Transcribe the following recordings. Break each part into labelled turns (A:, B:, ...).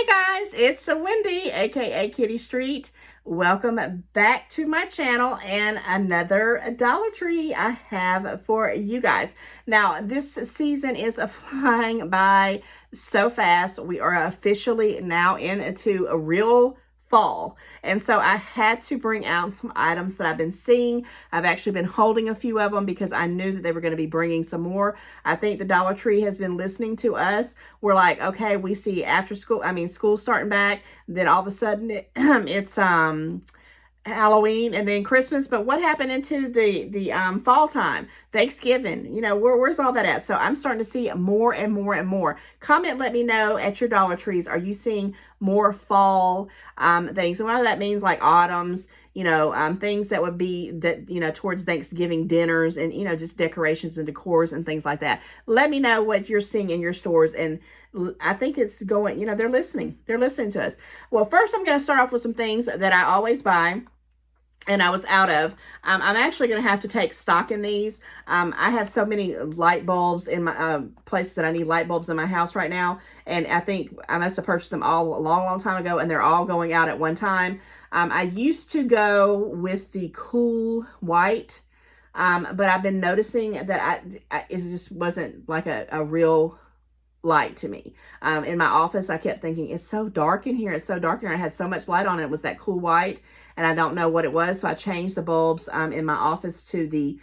A: Guys, it's Wendy, aka Kitty Street. Welcome back to my channel and another Dollar Tree I have for you guys. Now, this season is flying by so fast. We are officially now into a real fall. And so I had to bring out some items that I've been seeing. I've actually been holding a few of them because I knew that they were going to be bringing some more. I think the Dollar Tree has been listening to us. We're like, okay, we see school starting back. Then all of a sudden it's Halloween and then Christmas, but what happened into the fall time, Thanksgiving, where's all that at? So I'm starting to see more and more and more. Comment, let me know at your Dollar Trees, are you seeing more fall things? And whether that means like autumns, things that would be that, towards Thanksgiving dinners and, just decorations and decors and things like that. Let me know what you're seeing in your stores. And I think it's going, they're listening to us. Well, first I'm going to start off with some things that I always buy and I was out of. I'm actually going to have to take stock in these. I have so many light bulbs in my places that I need light bulbs in my house right now. And I think I must have purchased them all a long time ago and they're all going out at one time. I used to go with the cool white, but I've been noticing that it just wasn't like a real light to me. In my office, I kept thinking, it's so dark in here. It's so dark in here. I had so much light on it. It was that cool white, and I don't know what it was. So I changed the bulbs in my office to the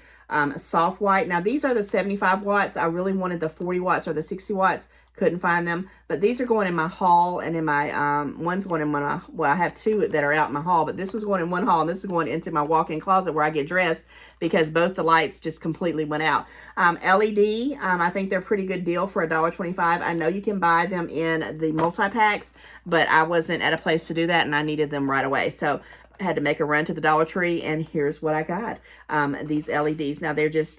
A: soft white. Now, these are the 75 watts. I really wanted the 40 watts or the 60 watts. Couldn't find them, but these are going in my hall and in my, one's going in my, well, I have two that are out in my hall, but this was going in one hall and this is going into my walk-in closet where I get dressed because both the lights just completely went out. LED, I think they're a pretty good deal for $1.25. I know you can buy them in the multi-packs, but I wasn't at a place to do that and I needed them right away. So I had to make a run to the Dollar Tree and here's what I got. These LEDs. Now they're just,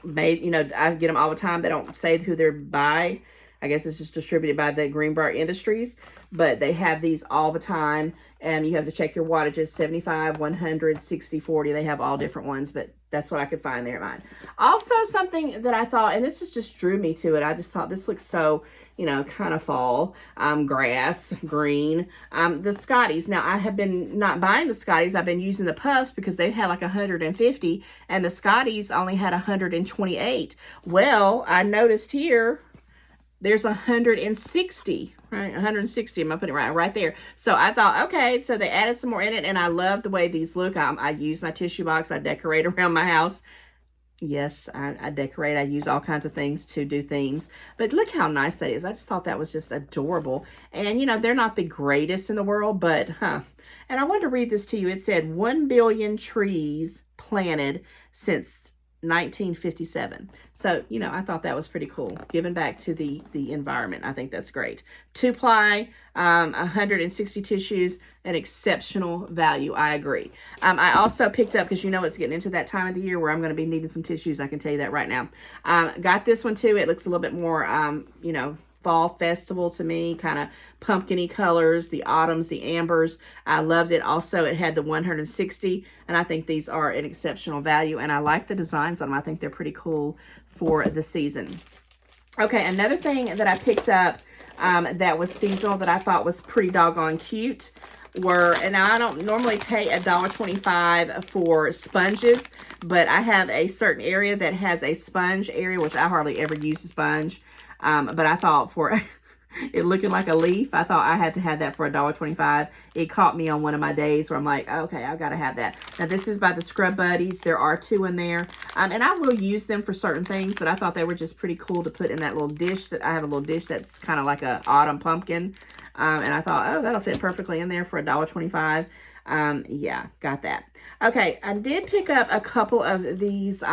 A: made, I get them all the time. They don't say who they're by. I guess it's just distributed by the Greenbrier Industries, but they have these all the time and you have to check your wattages, 75, 100, 60, 40. They have all different ones, but that's what I could find there at mine. Also something that I thought, and this just drew me to it. I just thought this looks so, kind of fall, grass, green, the Scotties. Now I have been not buying the Scotties. I've been using the puffs because they had like 150 and the Scotties only had 128. Well, I noticed here, there's 160, right? 160, am I putting it right there? So I thought, okay, so they added some more in it, and I love the way these look. I use my tissue box. I decorate around my house. Yes, I decorate. I use all kinds of things to do things. But look how nice that is. I just thought that was just adorable. And, they're not the greatest in the world, but, And I wanted to read this to you. It said 1 billion trees planted since 1957. So, I thought that was pretty cool. Giving back to the environment. I think that's great. 2-ply, 160 tissues, an exceptional value. I agree. I also picked up, because it's getting into that time of the year where I'm going to be needing some tissues. I can tell you that right now. Got this one too. It looks a little bit more, fall festival to me, kind of pumpkin-y colors, the autumns, the ambers. I loved it. Also, it had the 160, and I think these are an exceptional value, and I like the designs on them. I think they're pretty cool for the season. Okay, another thing that I picked up that was seasonal that I thought was pretty doggone cute were, and I don't normally pay $1.25 for sponges, but I have a certain area that has a sponge area, which I hardly ever use a sponge. But I thought for it looking like a leaf, I thought I had to have that for $1.25. It caught me on one of my days where I'm like, okay, I've got to have that. Now, this is by the Scrub Buddies. There are 2 in there. And I will use them for certain things, but I thought they were just pretty cool to put in that little dish. That I have a little dish that's kind of like a autumn pumpkin. And I thought, oh, that'll fit perfectly in there for $1.25. Yeah, got that. Okay, I did pick up a couple of these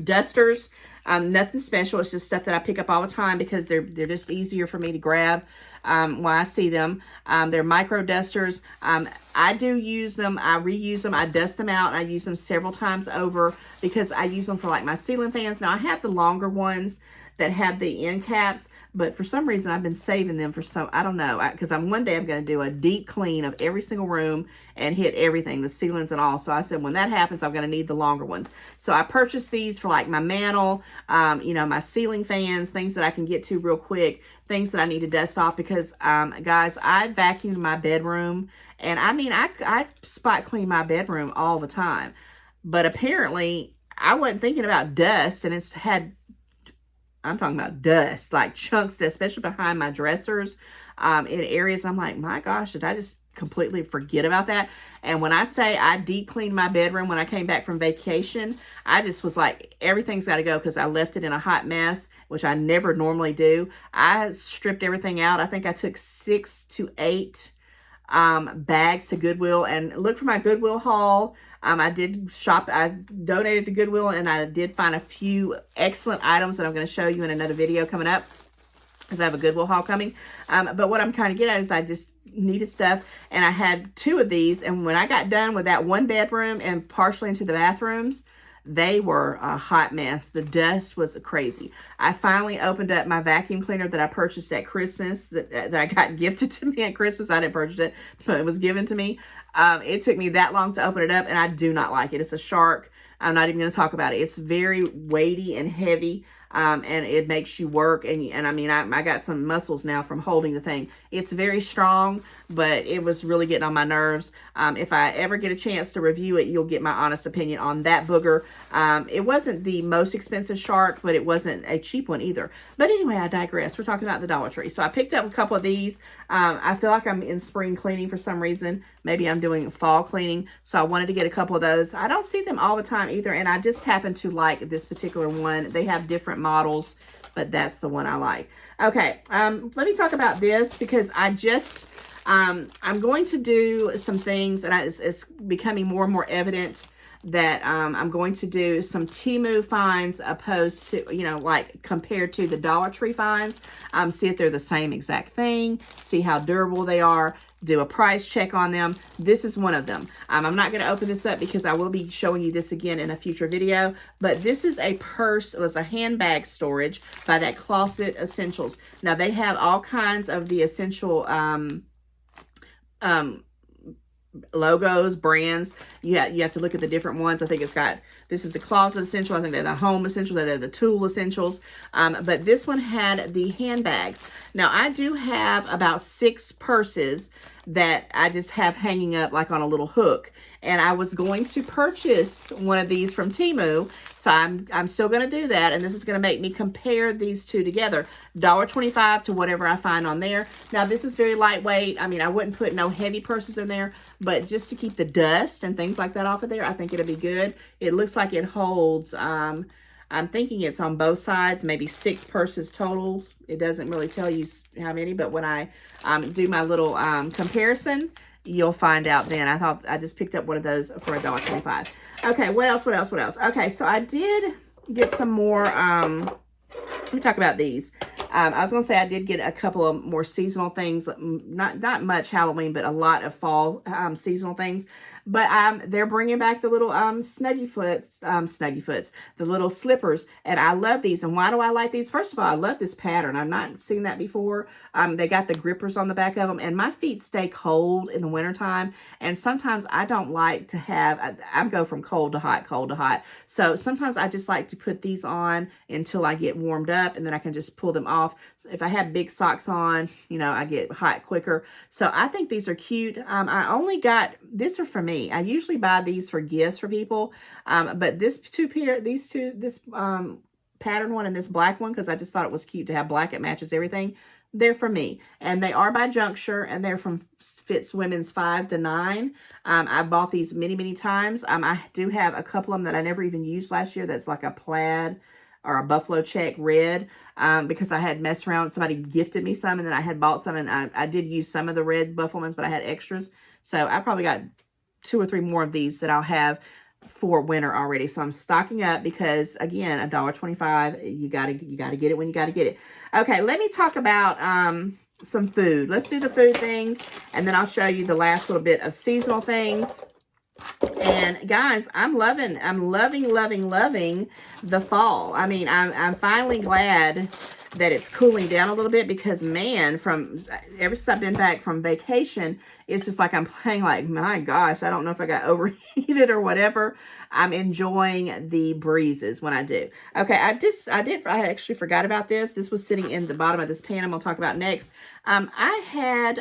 A: dusters. Nothing special. It's just stuff that I pick up all the time because they're just easier for me to grab when I see them. They're micro dusters. I do use them. I reuse them. I dust them out. And I use them several times over because I use them for like my ceiling fans. Now I have the longer ones that had the end caps, but for some reason I've been saving them for some, I don't know, because one day I'm going to do a deep clean of every single room and hit everything, the ceilings and all. So I said, when that happens, I'm going to need the longer ones. So I purchased these for like my mantle, you know, my ceiling fans, things that I can get to real quick, things that I need to dust off, because guys, I vacuumed my bedroom, and I mean, I spot clean my bedroom all the time, but apparently I wasn't thinking about dust, and it's had, I'm talking about dust, like chunks, especially behind my dressers, in areas. I'm like, my gosh, did I just completely forget about that? And when I say I deep cleaned my bedroom when I came back from vacation, I just was like, everything's got to go, because I left it in a hot mess, which I never normally do. I stripped everything out. I think I took 6 to 8 bags to Goodwill, and look for my Goodwill haul. I did shop, I donated to Goodwill, and I did find a few excellent items that I'm going to show you in another video coming up, because I have a Goodwill haul coming. But what I'm kind of getting at is I just needed stuff, and I had 2 of these, and when I got done with that one bedroom and partially into the bathrooms, they were a hot mess. The dust was crazy. I finally opened up my vacuum cleaner that I purchased at Christmas, that I got gifted to me at Christmas. I didn't purchase it, but it was given to me. It took me that long to open it up, and I do not like it. It's a Shark. I'm not even going to talk about it. It's very weighty and heavy, and it makes you work. And I mean, I got some muscles now from holding the thing. It's very strong, but it was really getting on my nerves. If I ever get a chance to review it, you'll get my honest opinion on that booger. It wasn't the most expensive Shark, but it wasn't a cheap one either. But anyway, I digress. We're talking about the Dollar Tree. So I picked up a couple of these. I feel like I'm in spring cleaning for some reason. Maybe I'm doing fall cleaning. So I wanted to get a couple of those. I don't see them all the time either, and I just happen to like this particular one. They have different models, but that's the one I like. Okay, let me talk about this, because I just, I'm going to do some things, and it's becoming more and more evident that I'm going to do some Temu finds opposed to, you know, like compared to the Dollar Tree finds. See if they're the same exact thing, see how durable they are, do a price check on them. This is one of them. I'm not going to open this up because I will be showing you this again in a future video, but this is a purse. It was a handbag storage by that Closet Essentials. Now they have all kinds of the essential logos, brands. You have to look at the different ones. I think it's got, this is the Closet Essential. I think they're the Home Essentials. They're the Tool Essentials. But this one had the handbags. Now I do have about 6 purses that I just have hanging up like on a little hook. And I was going to purchase one of these from Temu. So I'm still going to do that. And this is going to make me compare these two together. $1.25 to whatever I find on there. Now this is very lightweight. I mean, I wouldn't put no heavy purses in there, but just to keep the dust and things like that off of there, I think it'll be good. It looks like it holds, I'm thinking it's on both sides, maybe 6 purses total. It doesn't really tell you how many, but when I do my little comparison, you'll find out then. I just picked up one of those for $1.25. Okay, what else? Okay, so I did get some more, let me talk about these. I was going to say I did get a couple of more seasonal things, not much Halloween, but a lot of fall seasonal things. But they're bringing back the little Snuggy Foots, the little slippers, and I love these. And why do I like these? First of all, I love this pattern. I've not seen that before. They got the grippers on the back of them, and my feet stay cold in the wintertime, and sometimes I don't like to have, I go from cold to hot. So sometimes I just like to put these on until I get warmed up, and then I can just pull them off. So if I have big socks on, you know, I get hot quicker. So I think these are cute. I only got, these are for me. I usually buy these for gifts for people, but this pattern one and this black one, because I just thought it was cute to have black. It matches everything. They're for me, and they are by Juncture, and they're from Fits Women's 5 to 9. I bought these many times. I do have a couple of them that I never even used last year. That's like a plaid or a buffalo check red, because I had messed around. Somebody gifted me some, and then I had bought some, and I did use some of the red buffalo ones, but I had extras. So I probably got 2 or 3 more of these that I'll have for winter already. So I'm stocking up because, again, $1.25, you gotta get it when you gotta get it. Okay, let me talk about some food. Let's do the food things, and then I'll show you the last little bit of seasonal things. And guys, I'm loving the fall. I mean, I'm finally glad that it's cooling down a little bit, because man, from ever since I've been back from vacation, it's just like I'm playing like, my gosh, I don't know if I got overheated or whatever. I'm enjoying the breezes when I do. Okay, I actually forgot about this. This was sitting in the bottom of this pan I'm gonna talk about next. I had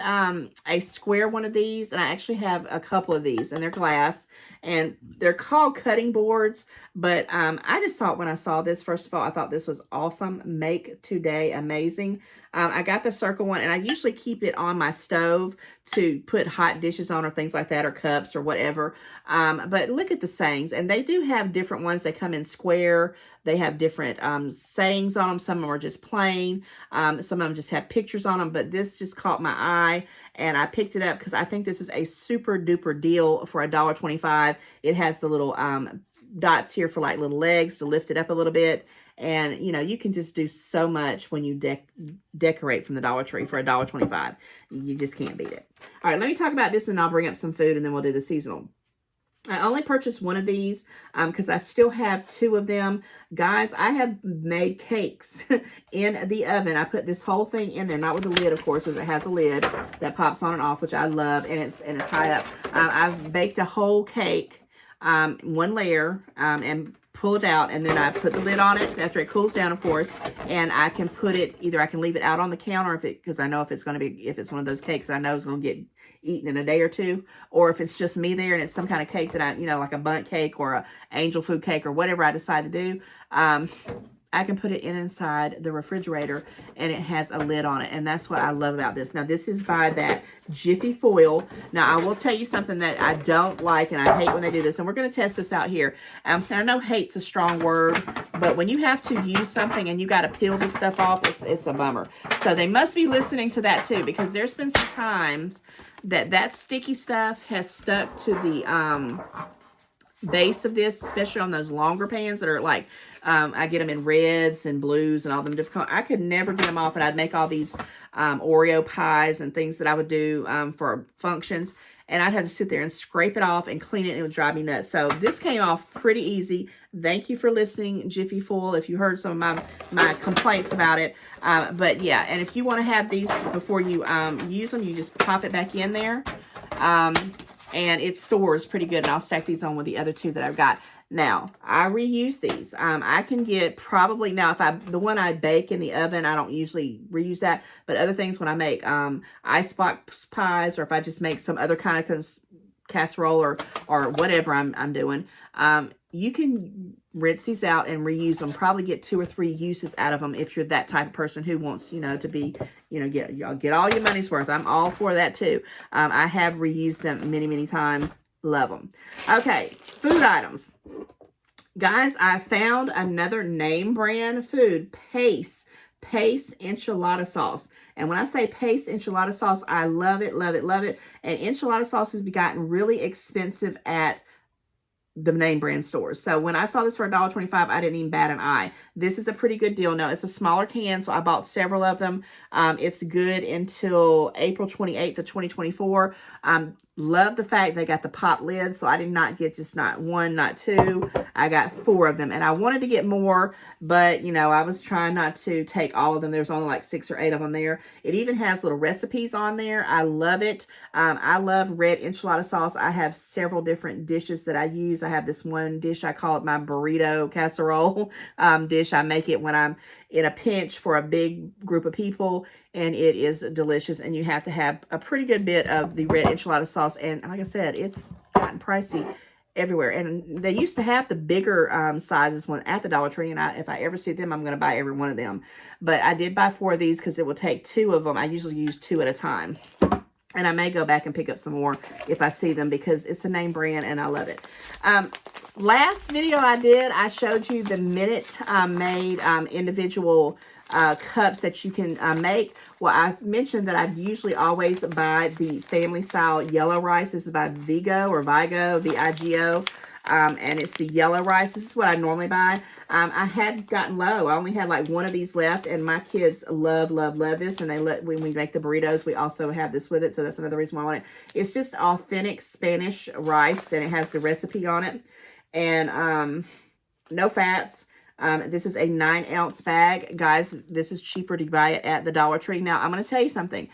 A: a square one of these, and I actually have a couple of these, and they're glass, and they're called cutting boards. But I just thought, when I saw this, first of all, I thought this was awesome. Make today amazing. I got the circle one, and I usually keep it on my stove to put hot dishes on, or things like that, or cups or whatever. But look at the sayings, and they do have different ones. They come in square. They have different sayings on them. Some of them are just plain. Some of them just have pictures on them. But this just caught my eye, and I picked it up because I think this is a super duper deal for $1.25. It has the little dots here for like little legs to lift it up a little bit. And, you know, you can just do so much when you decorate from the Dollar Tree for $1.25. You just can't beat it. All right, let me talk about this, and I'll bring up some food, and then we'll do the seasonal. I only purchased one of these because I still have two of them. Guys, I have made cakes in the oven. I put this whole thing in there, not with the lid, of course, because it has a lid that pops on and off, which I love, and it's high up. I've baked a whole cake, one layer, and pull it out, and then I put the lid on it after it cools down, of course, and I can put it, either I can leave it out on the counter because I know if it's one of those cakes I know is going to get eaten in a day or two, or if it's just me there and it's some kind of cake that I, like a bundt cake or a angel food cake or whatever I decide to do, I can put it inside the refrigerator, and it has a lid on it. And that's what I love about this. Now, this is by that Jiffy Foil. Now, I will tell you something that I don't like, and I hate when they do this. And we're going to test this out here. I know hate's a strong word, but when you have to use something and you got to peel this stuff off, it's a bummer. So they must be listening to that too, because there's been some times that sticky stuff has stuck to the base of this, especially on those longer pans that are like, I get them in reds and blues and all them different colors. I could never get them off, and I'd make all these Oreo pies and things that I would do for functions, and I'd have to sit there and scrape it off and clean it, and it would drive me nuts. So this came off pretty easy. Thank you for listening, Jiffy Foil, if you heard some of my complaints about it. But yeah, and if you want to have these before you use them, you just pop it back in there. And it stores pretty good, and I'll stack these on with the other two that I've got. Now, I reuse these. I can get probably, now the one I bake in the oven, I don't usually reuse that, but other things when I make icebox pies, or if I just make some other kind of casserole or whatever I'm doing, you can rinse these out and reuse them. Probably get 2 or 3 uses out of them if you're that type of person who wants, to be, get all your money's worth. I'm all for that too. I have reused them many, many times. Love them. Okay, food items. Guys, I found another name brand food, Pace enchilada sauce. And when I say Pace enchilada sauce, I love it, love it, love it. And enchilada sauce has gotten really expensive at the name brand stores. So when I saw this for $1.25, I didn't even bat an eye. This is a pretty good deal. No, it's a smaller can, so I bought several of them. It's good until April 28th of 2024. Love the fact they got the pop lids, so I did not get just not 1, not 2. I got 4 of them, and I wanted to get more, but I was trying not to take all of them. There's only like 6 or 8 of them there. It even has little recipes on there. I love it. I love red enchilada sauce. I have several different dishes that I use. I have this one dish, I call it my burrito casserole dish. I make it when I'm in a pinch for a big group of people, and it is delicious. And you have to have a pretty good bit of the red enchilada sauce. And like I said, it's gotten pricey everywhere. And they used to have the bigger sizes one at the Dollar Tree, and if I ever see them, I'm going to buy every one of them. But I did buy 4 of these because it will take 2 of them. I usually use 2 at a time. And I may go back and pick up some more if I see them, because it's a name brand and I love it. Last video I did, I showed you the Minute made individual cups that you can make. Well, I mentioned that I usually always buy the family style yellow rice. This is by Vigo, Vigo. and it's the yellow rice. This is what I normally buy. I had gotten low. I only had like one of these left, and my kids love, love, love this. And when we make the burritos, we also have this with it. So that's another reason why I want it. It's just authentic Spanish rice, and it has the recipe on it. And no fats. This is a 9-ounce bag. Guys, this is cheaper to buy it at the Dollar Tree. Now, I'm going to tell you something.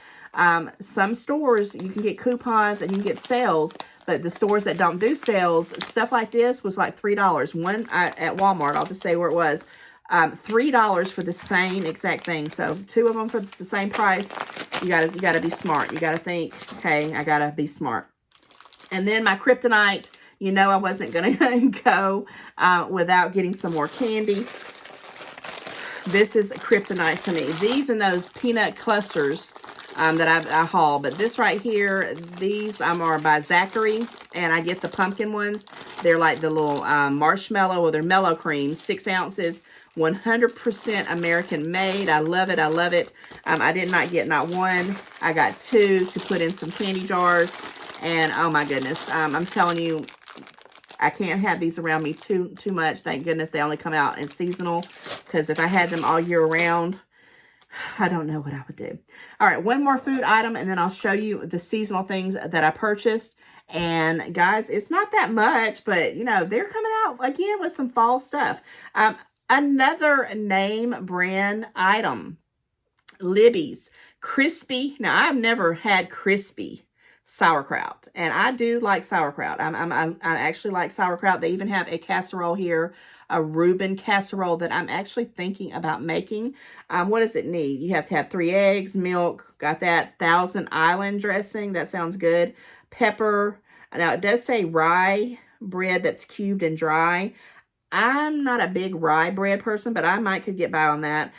A: Some stores, you can get coupons and you can get sales, but the stores that don't do sales, stuff like this was like $3. One at Walmart, I'll just say where it was, $3 for the same exact thing. So 2 of them for the same price. You gotta be smart. You gotta think, okay, I gotta be smart. And then my kryptonite, you know I wasn't going to go without getting some more candy. This is kryptonite to me. These and those peanut clusters that I haul. But this right here, these are by Zachary. And I get the pumpkin ones. They're like the little marshmallow, or they're mellow creams. 6 ounces. 100% American made. I love it. I love it. I did not get not one. I got 2 to put in some candy jars. And oh my goodness. I'm telling you, I can't have these around me too much. Thank goodness they only come out in seasonal, because if I had them all year round, I don't know what I would do. All right, one more food item, and then I'll show you the seasonal things that I purchased. And guys, it's not that much, but you know, they're coming out again with some fall stuff. Another name brand item, Libby's crispy. Now, I've never had crispy sauerkraut, and I do like sauerkraut. I actually like sauerkraut. They even have a casserole here, a Reuben casserole that I'm actually thinking about making. What does it need? You have to have 3 eggs, milk, got that, Thousand Island dressing. That sounds good. Pepper. Now, it does say rye bread that's cubed and dry. I'm not a big rye bread person, but I could get by on that.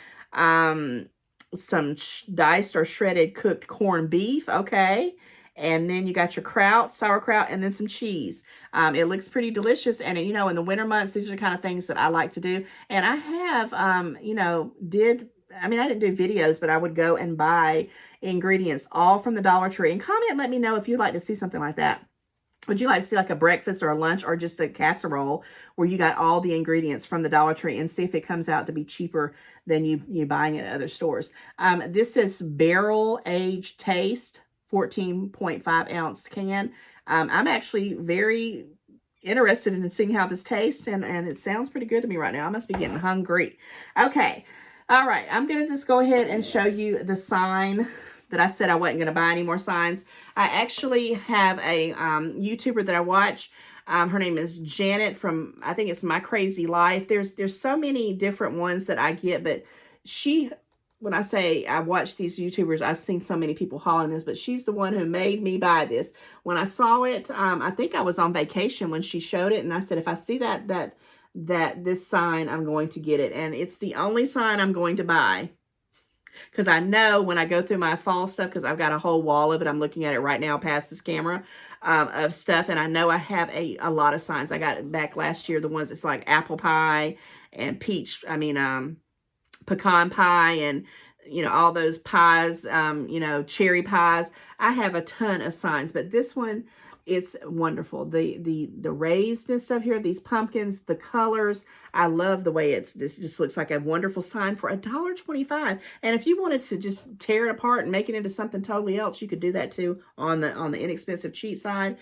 A: Some diced or shredded cooked corned beef. Okay. And then you got your kraut, sauerkraut, and then some cheese. It looks pretty delicious. And, you know, in the winter months, these are the kind of things that I like to do. And I have, you know, I didn't do videos, but I would go and buy ingredients all from the Dollar Tree. And comment and let me know if you'd like to see something like that. Would you like to see like a breakfast or a lunch or just a casserole where you got all the ingredients from the Dollar Tree, and see if it comes out to be cheaper than you buying it at other stores? This is Barrel Aged Taste. 14.5 ounce can. I'm actually very interested in seeing how this tastes, and it sounds pretty good to me right now. I must be getting hungry. Okay. All right. I'm going to just go ahead and show you the sign that I said I wasn't going to buy any more signs. I actually have a YouTuber that I watch. Her name is Janet from, I think it's My Crazy Life. There's so many different ones that I get, but when I say I watch these YouTubers, I've seen so many people hauling this, but she's the one who made me buy this. When I saw it, I think I was on vacation when she showed it, and I said, if I see this sign, I'm going to get it. And it's the only sign I'm going to buy, because I know when I go through my fall stuff, because I've got a whole wall of it. I'm looking at it right now past this camera of stuff, and I know I have a lot of signs. I got it back last year, the ones that's like apple pie and pecan pie, and you know, all those pies, you know, cherry pies. I have a ton of signs, but this one, it's wonderful. The raised and stuff here, these pumpkins, the colors, I love the way this just looks like a wonderful sign for $1.25. And if you wanted to just tear it apart and make it into something totally else, you could do that too on the inexpensive, cheap side.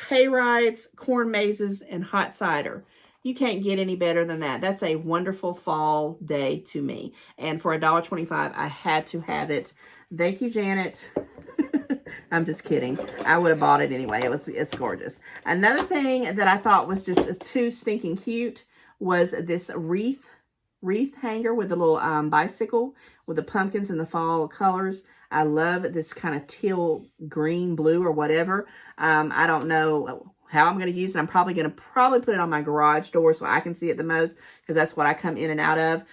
A: Hay rides, corn mazes, and hot cider. You can't get any better than that. That's a wonderful fall day to me. And for $1.25, I had to have it. Thank you, Janet. I'm just kidding. I would have bought it anyway. It's gorgeous. Another thing that I thought was just too stinking cute was this wreath hanger with a little bicycle with the pumpkins and the fall colors. I love this kind of teal green, blue, or whatever. I don't know how I'm going to use it. I'm probably going to put it on my garage door so I can see it the most, because that's what I come in and out of.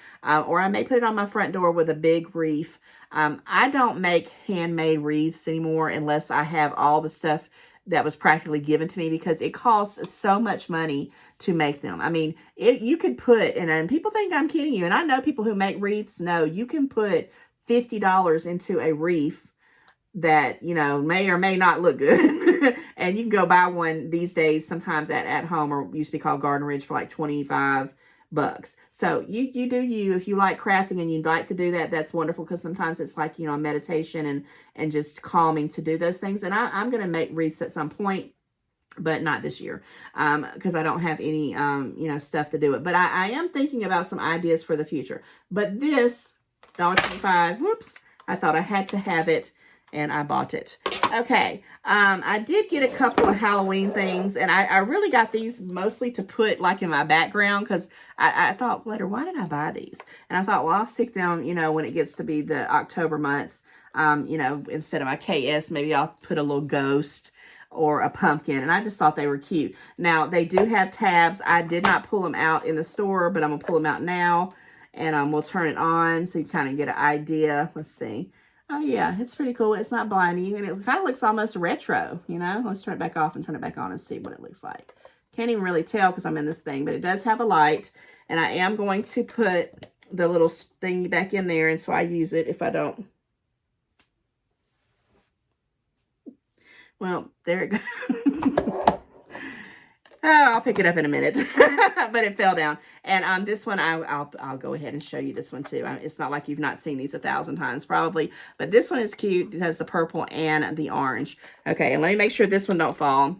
A: Or I may put it on my front door with a big wreath. I don't make handmade wreaths anymore unless I have all the stuff that was practically given to me, because it costs so much money to make them. I mean, you could put, and people think I'm kidding you, and I know people who make wreaths. No, you can put $50 into a wreath that, you know, may or may not look good. And you can go buy one these days, sometimes at home, or used to be called Garden Ridge, for like 25 bucks. So you do you. If you like crafting and you'd like to do that, that's wonderful, because sometimes it's like, a meditation and just calming to do those things. And I'm going to make wreaths at some point, but not this year, because I don't have any, stuff to do it. But I am thinking about some ideas for the future. But this $1.25, whoops, I thought I had to have it, and I bought it. Okay, I did get a couple of Halloween things, and I really got these mostly to put like in my background, because I thought later, why did I buy these? And I thought, well, I'll stick them, when it gets to be the October months, instead of my KS, maybe I'll put a little ghost or a pumpkin, and I just thought they were cute. Now, they do have tabs. I did not pull them out in the store, but I'm going to pull them out now, and we'll turn it on so you kind of get an idea. Let's see. Oh, yeah, it's pretty cool. It's not blinding, and it kind of looks almost retro, Let's turn it back off and turn it back on and see what it looks like. Can't even really tell because I'm in this thing, but it does have a light, and I am going to put the little thing back in there, and so I use it if I don't. Well, there it goes. Oh, I'll pick it up in a minute, but it fell down. And on this one, I'll go ahead and show you this one too. It's not like you've not seen these 1,000 times probably, but this one is cute. It has the purple and the orange. Okay, and let me make sure this one don't fall.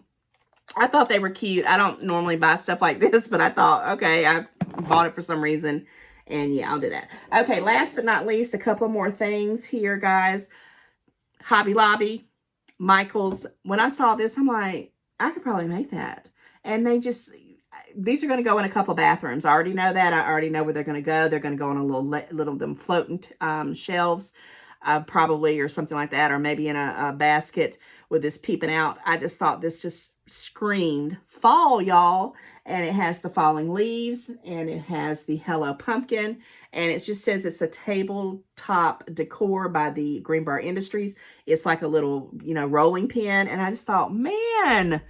A: I thought they were cute. I don't normally buy stuff like this, but I thought, okay, I bought it for some reason, and yeah, I'll do that. Okay, last but not least, a couple more things here, guys. Hobby Lobby, Michael's. When I saw this, I'm like, I could probably make that. And these are going to go in a couple bathrooms. I already know that. I already know where they're going to go. They're going to go on a little them floating shelves, probably, or something like that, or maybe in a basket with this peeping out. I just thought this just screamed fall, y'all. And it has the falling leaves, and it has the Hello Pumpkin, and it just says it's a tabletop decor by the Greenbrier Industries. It's like a little, rolling pin, and I just thought, man,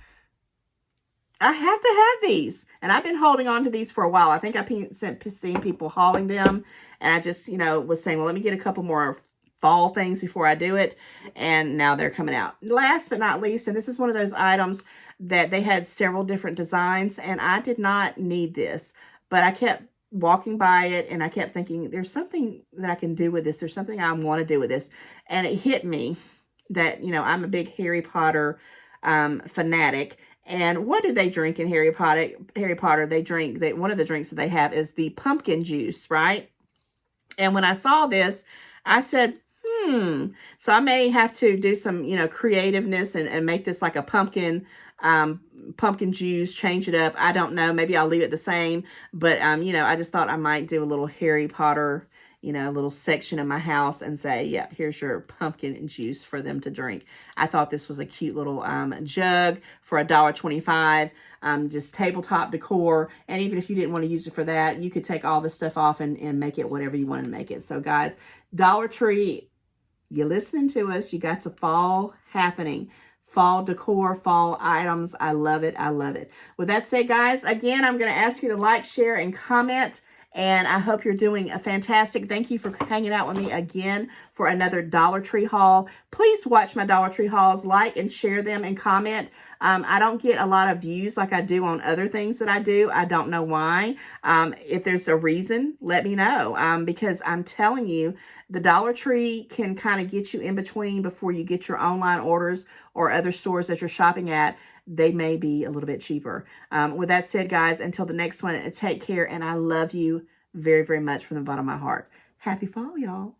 A: I have to have these. And I've been holding on to these for a while. I think I've seen people hauling them. And I just, was saying, well, let me get a couple more fall things before I do it. And now they're coming out. Last but not least, and this is one of those items that they had several different designs. And I did not need this. But I kept walking by it, and I kept thinking, there's something that I can do with this. There's something I want to do with this. And it hit me that, I'm a big Harry Potter fanatic. And what do they drink in Harry Potter? They drink, one of the drinks that they have is the pumpkin juice, right? And when I saw this, I said, so I may have to do some, creativeness and make this like a pumpkin juice, change it up. I don't know. Maybe I'll leave it the same. But, I just thought I might do a little Harry Potter, a little section in my house and say, yep, here's your pumpkin juice for them to drink. I thought this was a cute little jug for $1.25, just tabletop decor. And even if you didn't want to use it for that, you could take all this stuff off and make it whatever you wanted to make it. So guys, Dollar Tree, you're listening to us. You got the fall happening. Fall decor, fall items. I love it. I love it. With that said, guys, again, I'm going to ask you to like, share, and comment. And I hope you're doing a fantastic. Thank you for hanging out with me again for another Dollar Tree haul. Please watch my Dollar Tree hauls, like and share them, and comment. I don't get a lot of views like I do on other things that I do. I don't know why. If there's a reason, let me know. Because I'm telling you, the Dollar Tree can kind of get you in between before you get your online orders or other stores that you're shopping at. They may be a little bit cheaper. With that said, guys, until the next one, take care. And I love you very, very much from the bottom of my heart. Happy fall, y'all.